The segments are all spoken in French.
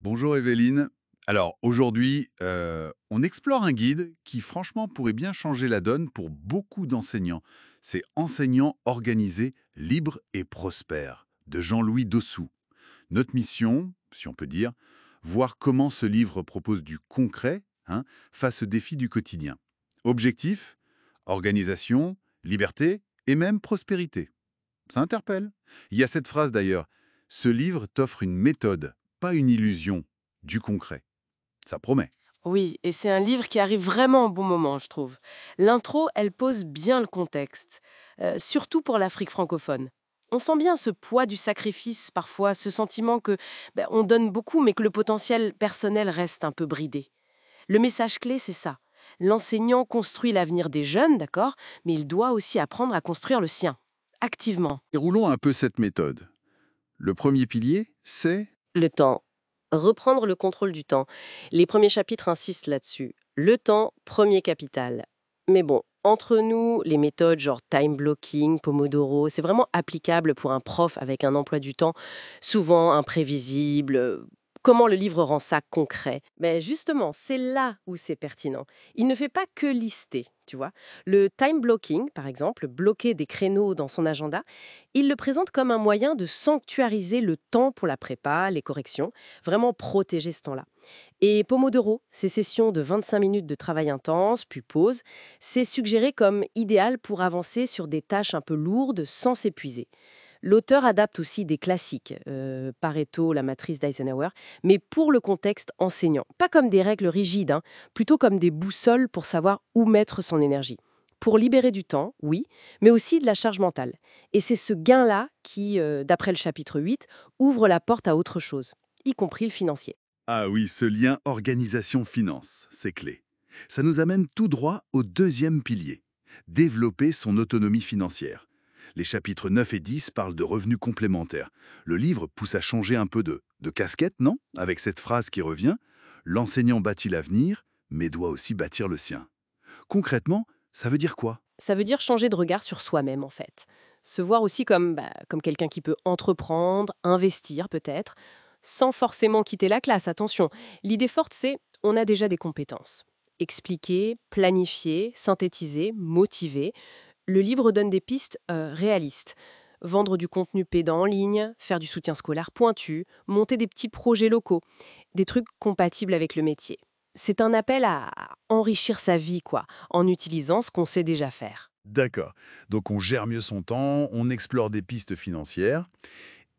Bonjour Evelyne. Alors aujourd'hui, on explore un guide qui franchement pourrait bien changer la donne pour beaucoup d'enseignants. C'est Enseignants organisés, libres et prospères de Jean-Louis Dossou. Notre mission, si on peut dire, voir comment ce livre propose du concret face aux défis du quotidien. Objectif, organisation, liberté et même prospérité. Ça interpelle. Il y a cette phrase d'ailleurs, ce livre t'offre une méthode, pas une illusion, du concret. Ça promet. Oui, et c'est un livre qui arrive vraiment au bon moment, je trouve. L'intro, elle pose bien le contexte, surtout pour l'Afrique francophone. On sent bien ce poids du sacrifice, parfois, ce sentiment que on donne beaucoup, mais que le potentiel personnel reste un peu bridé. Le message clé, c'est ça. L'enseignant construit l'avenir des jeunes, d'accord, mais il doit aussi apprendre à construire le sien, activement. Déroulons un peu cette méthode. Le premier pilier, c'est... Le temps. Reprendre le contrôle du temps. Les premiers chapitres insistent là-dessus. Le temps, premier capital. Mais bon, entre nous, les méthodes genre time blocking, Pomodoro, c'est vraiment applicable pour un prof avec un emploi du temps souvent imprévisible. Comment le livre rend ça concret? Ben justement, c'est là où c'est pertinent. Il ne fait pas que lister, tu vois. Le time blocking, par exemple, bloquer des créneaux dans son agenda, il le présente comme un moyen de sanctuariser le temps pour la prépa, les corrections, vraiment protéger ce temps-là. Et Pomodoro, ces sessions de 25 minutes de travail intense, puis pause, c'est suggéré comme idéal pour avancer sur des tâches un peu lourdes sans s'épuiser. L'auteur adapte aussi des classiques, Pareto, la matrice d'Eisenhower, mais pour le contexte enseignant. Pas comme des règles rigides, hein, plutôt comme des boussoles pour savoir où mettre son énergie. Pour libérer du temps, oui, mais aussi de la charge mentale. Et c'est ce gain-là qui, d'après le chapitre 8, ouvre la porte à autre chose, y compris le financier. Ah oui, ce lien organisation-finance, c'est clé. Ça nous amène tout droit au deuxième pilier, développer son autonomie financière. Les chapitres 9 et 10 parlent de revenus complémentaires. Le livre pousse à changer un peu de casquette, non? Avec cette phrase qui revient, l'enseignant bâtit l'avenir, mais doit aussi bâtir le sien. Concrètement, ça veut dire quoi? Ça veut dire changer de regard sur soi-même, en fait. Se voir aussi comme quelqu'un qui peut entreprendre, investir peut-être, sans forcément quitter la classe, attention. L'idée forte, c'est on a déjà des compétences. Expliquer, planifier, synthétiser, motiver. Le livre donne des pistes réalistes. Vendre du contenu pédant en ligne, faire du soutien scolaire pointu, monter des petits projets locaux, des trucs compatibles avec le métier. C'est un appel à enrichir sa vie, quoi, en utilisant ce qu'on sait déjà faire. D'accord. Donc on gère mieux son temps, on explore des pistes financières.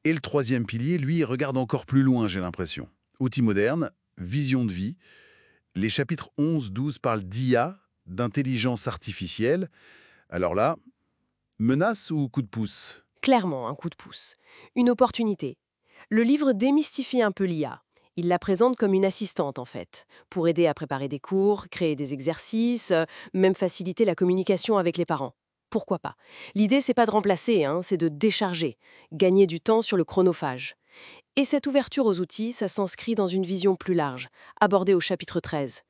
Et le troisième pilier, lui, il regarde encore plus loin, j'ai l'impression. Outils modernes, vision de vie. Les chapitres 11-12 parlent d'IA, d'intelligence artificielle. Alors là, menace ou coup de pouce? Clairement, un coup de pouce. Une opportunité. Le livre démystifie un peu l'IA. Il la présente comme une assistante, en fait, pour aider à préparer des cours, créer des exercices, même faciliter la communication avec les parents. Pourquoi pas? L'idée, c'est pas de remplacer, hein, c'est de décharger, gagner du temps sur le chronophage. Et cette ouverture aux outils, ça s'inscrit dans une vision plus large, abordée au chapitre 13.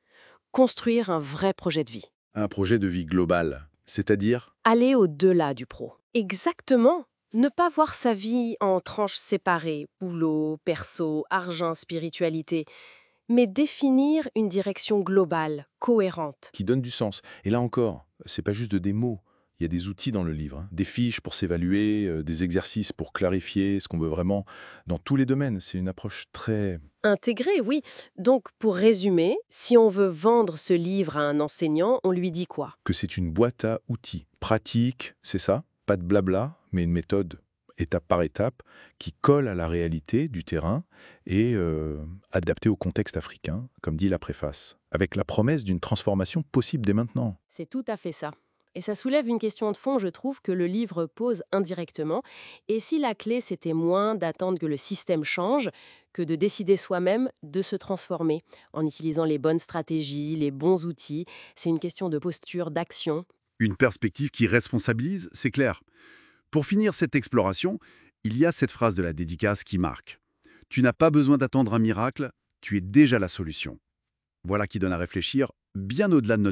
Construire un vrai projet de vie. Un projet de vie global, c'est-à-dire? Aller au-delà du pro. Exactement. Ne pas voir sa vie en tranches séparées, boulot, perso, argent, spiritualité, mais définir une direction globale, cohérente. Qui donne du sens. Et là encore, c'est pas juste des mots. Il y a des outils dans le livre, hein. Des fiches pour s'évaluer, des exercices pour clarifier ce qu'on veut vraiment dans tous les domaines. C'est une approche très... Intégré, oui. Donc, pour résumer, si on veut vendre ce livre à un enseignant, on lui dit quoi? que c'est une boîte à outils. Pratique, c'est ça. Pas de blabla, mais une méthode étape par étape qui colle à la réalité du terrain et adaptée au contexte africain, comme dit la préface, avec la promesse d'une transformation possible dès maintenant. C'est tout à fait ça. Et ça soulève une question de fond, je trouve, que le livre pose indirectement. Et si la clé, c'était moins d'attendre que le système change, que de décider soi-même de se transformer, en utilisant les bonnes stratégies, les bons outils, c'est une question de posture, d'action. Une perspective qui responsabilise, c'est clair. Pour finir cette exploration, il y a cette phrase de la dédicace qui marque. Tu n'as pas besoin d'attendre un miracle, tu es déjà la solution. Voilà qui donne à réfléchir bien au-delà de notre